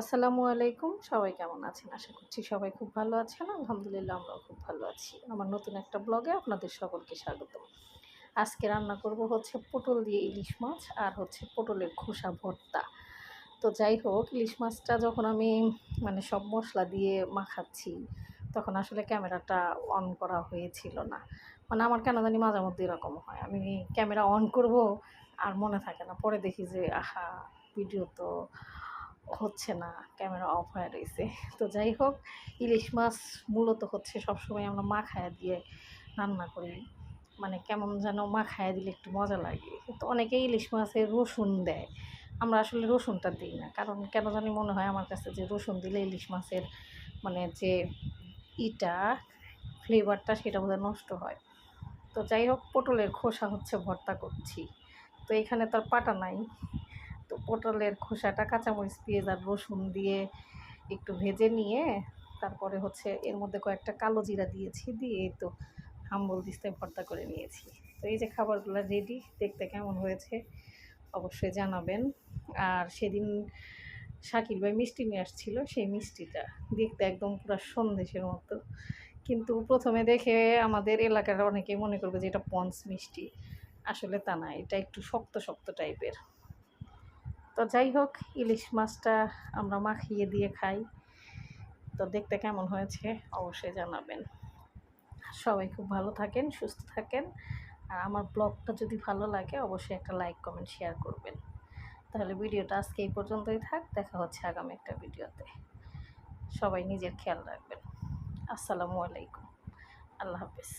আসসালামু আলাইকুম। সবাই কেমন আছেন? আশা করছি সবাই খুব ভালো আছেন। আলহামদুলিল্লাহ আমরাও খুব ভালো আছি। আমার নতুন একটা ব্লগে আপনাদের সকলকে স্বাগতম। আজকে রান্না করব হচ্ছে পটল দিয়ে ইলিশ মাছ আর হচ্ছে পটলের খোসা ভর্তা। তো যাই হোক, ইলিশ মাছটা যখন আমি সব মসলা দিয়ে মাখাচ্ছি, তখন আসলে ক্যামেরাটা অন করা হয়েছিল না। আমার কেন জানি মাঝে মধ্যে এরকম হয়। আমি ক্যামেরা অন করব আর মনে থাকে না। পরে দেখি যে আহা! ভিডিও তো হচ্ছে না, ক্যামেরা অফ হয়ে রইছে। তো যাই হোক, ইলিশ মাছ মূলত হচ্ছে সবসময় আমরা মাখায়া দিয়ে রান্না করি। কেমন যেন মাখায়া দিলে একটু মজা লাগে। কিন্তু অনেকেই ইলিশ মাছে রসুন দেয়। আমরা আসলে রসুনটা দিই না। কারণ কেন জানি মনে হয় আমার কাছে যে রসুন দিলে ইলিশ মাছের যে ইটা ফ্লেভারটা সেটা বোধহয় নষ্ট হয়। তো যাই হোক, পটলের খোসা হচ্ছে ভর্তা করছি। তো এখানে তো আর পাটা নাই। তো পটলের খোসাটা কাঁচামরিচ, পেঁয়াজ আর রসুন দিয়ে একটু ভেজে নিয়ে তারপরে হচ্ছে এর মধ্যে কয়েকটা কালো জিরা দিয়েছি, দিয়ে এই তো হাম্বল দিস্তায় ভর্তা করে নিয়েছি। তো এই যে খাবারগুলো রেডি, দেখতে কেমন হয়েছে অবশ্যই জানাবেন। আর সেদিন শাকিল ভাই মিষ্টি নিয়ে আসছিল, সেই মিষ্টিটা দেখতে একদম পুরো সন্দেশের মতো, কিন্তু প্রথমে দেখে আমাদের এলাকার অনেকেই মনে করবে যে এটা পন্স মিষ্টি। আসলে তা না, এটা একটু শক্ত শক্ত টাইপের। তো যাই হোক, ইলিশ মাছটা আমরা মাখিয়ে দিয়ে খাই। তো দেখতে কেমন হয়েছে অবশ্যই জানাবেন। সবাই খুব ভালো থাকেন, সুস্থ থাকেন। আর আমার ব্লগটা যদি ভালো লাগে অবশ্যই একটা লাইক, কমেন্ট, শেয়ার করবেন। তাহলে ভিডিওটা আজকে এই পর্যন্তই থাক। দেখা হচ্ছে আগামী একটা ভিডিওতে। সবাই নিজের খেয়াল রাখবেন। আসসালামু আলাইকুম। আল্লাহ হাফেজ।